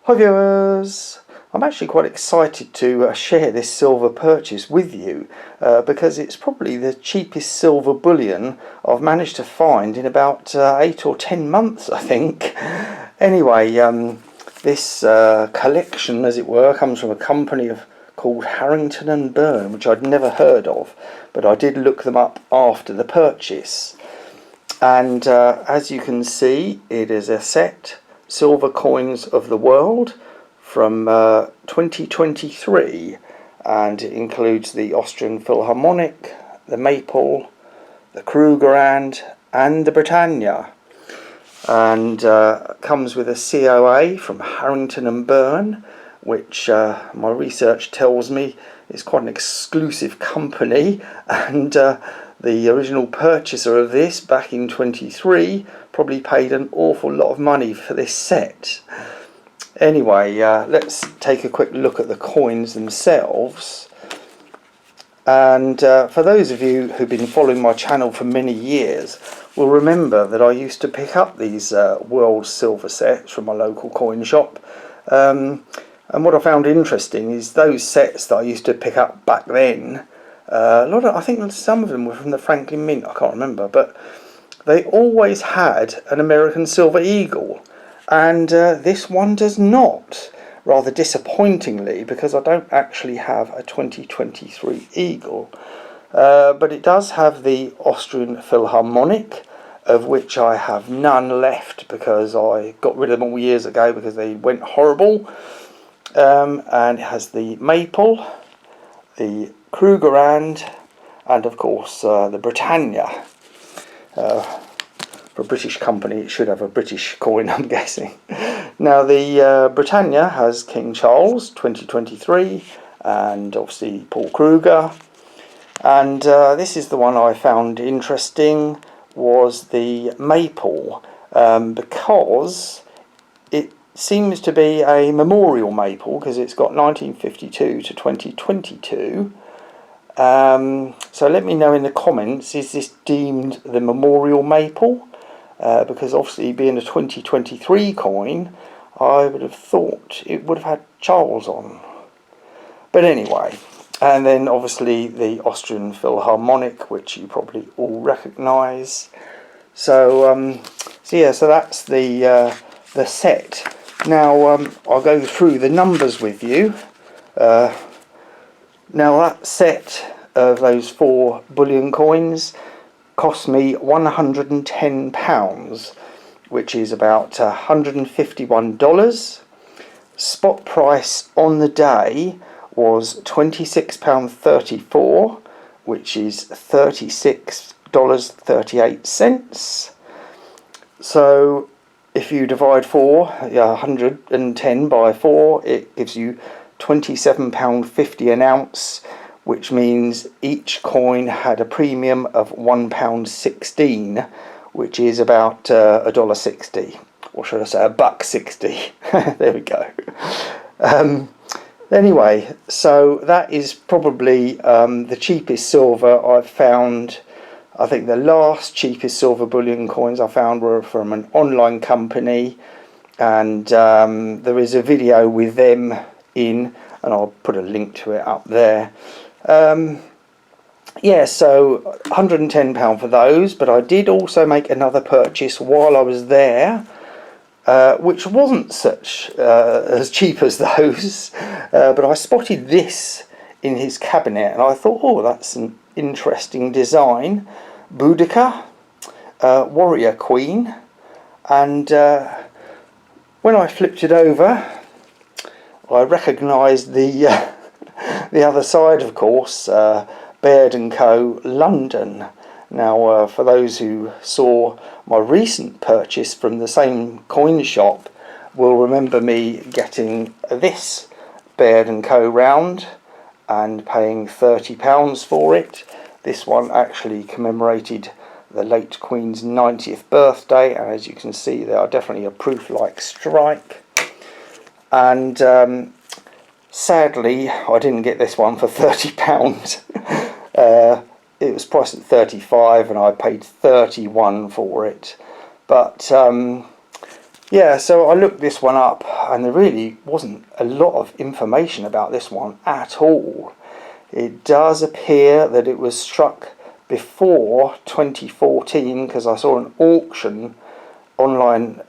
Hi viewers, I'm actually quite excited to share this silver purchase with you because it's probably the cheapest silver bullion I've managed to find in about 8 or 10 months, I think. Anyway, this collection, as it were, comes from a company called Harrington and Byrne, which I'd never heard of, but I did look them up after the purchase. And as you can see, it is a set silver coins of the world from 2023, and it includes the Austrian Philharmonic, the Maple, the Krugerrand and the Britannia, and comes with a COA from Harrington and Byrne, which my research tells me is quite an exclusive company, and the original purchaser of this back in 23 probably paid an awful lot of money for this set. Anyway, let's take a quick look at the coins themselves. And for those of you who've been following my channel for many years will remember that I used to pick up these world silver sets from my local coin shop. And what I found interesting is those sets that I used to pick up back then, I think some of them were from the Franklin Mint, I can't remember, but they always had an American silver eagle, and this one does not, rather disappointingly, because I don't actually have a 2023 eagle, but it does have the Austrian Philharmonic, of which I have none left because I got rid of them all years ago because they went horrible. And it has the Maple, the Krugerrand, and of course the Britannia. For a British company, it should have a British coin, I'm guessing. Now the Britannia has King Charles 2023, and obviously Paul Kruger. And this is the one I found interesting, was the Maple, because it seems to be a memorial maple because it's got 1952 to 2022. So let me know in the comments, is this deemed the memorial maple? Because obviously being a 2023 coin, I would have thought it would have had Charles on. But anyway, and then obviously the Austrian Philharmonic, which you probably all recognise. So so that's the set. Now I'll go through the numbers with you. Now that set of those 4 bullion coins cost me £110, which is about $151. Spot price on the day was £26.34, which is $36.38. So if you divide 110 by 4, it gives you £27.50 an ounce, which means each coin had a premium of £1.16, which is about $1.60, or should I say $1.60. There we go. Anyway, so that is probably the cheapest silver I've found. I think the last cheapest silver bullion coins I found were from an online company, and there is a video with them in, and I'll put a link to it up there. Yeah, so £110 for those, but I did also make another purchase while I was there, which wasn't such as cheap as those, but I spotted this in his cabinet and I thought, oh, that's an interesting design. Boudica, Warrior Queen, and when I flipped it over, I recognised the other side, of course, Baird & Co. London. Now, for those who saw my recent purchase from the same coin shop, will remember me getting this Baird & Co. round and paying £30 for it. This one actually commemorated the late Queen's 90th birthday, and as you can see, they are definitely a proof-like strike. And sadly, I didn't get this one for £30. It was priced at £35 and I paid £31 for it. But yeah, so I looked this one up and there really wasn't a lot of information about this one at all. It does appear that it was struck before 2014, because I saw an auction online.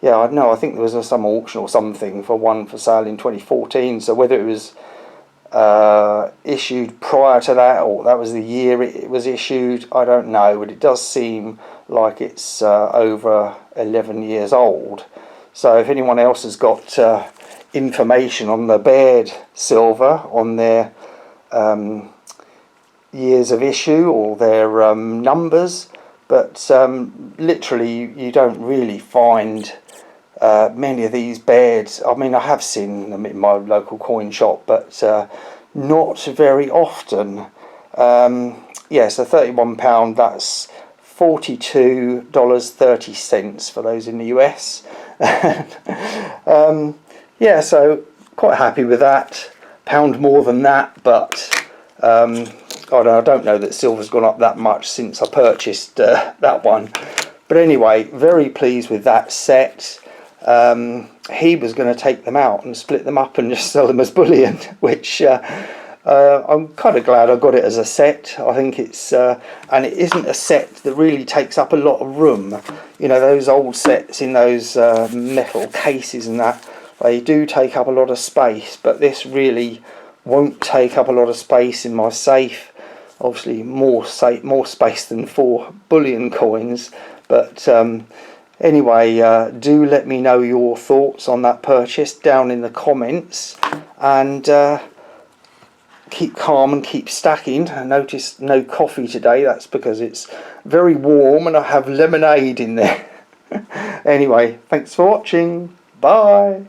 Yeah, I know, I think there was some auction or something for one for sale in 2014. So whether it was issued prior to that, or that was the year it was issued, I don't know, but it does seem like it's over 11 years old. So if anyone else has got information on the Baird silver, on their years of issue or their numbers, but literally you don't really find many of these Bairds. I mean, I have seen them in my local coin shop, but not very often. Yeah, so £31, that's $42.30 for those in the US. Yeah, so quite happy with that. Pound more than that, but I don't know that silver's gone up that much since I purchased that one. But anyway, very pleased with that set. He was going to take them out and split them up and just sell them as bullion, which I'm kind of glad I got it as a set. I think it's and it isn't a set that really takes up a lot of room. You know, those old sets in those metal cases and that, they do take up a lot of space, but this really won't take up a lot of space in my safe. Obviously more space than 4 bullion coins, but anyway, do let me know your thoughts on that purchase down in the comments, and keep calm and keep stacking. I noticed no coffee today. That's because it's very warm and I have lemonade in there. Anyway, thanks for watching. Bye.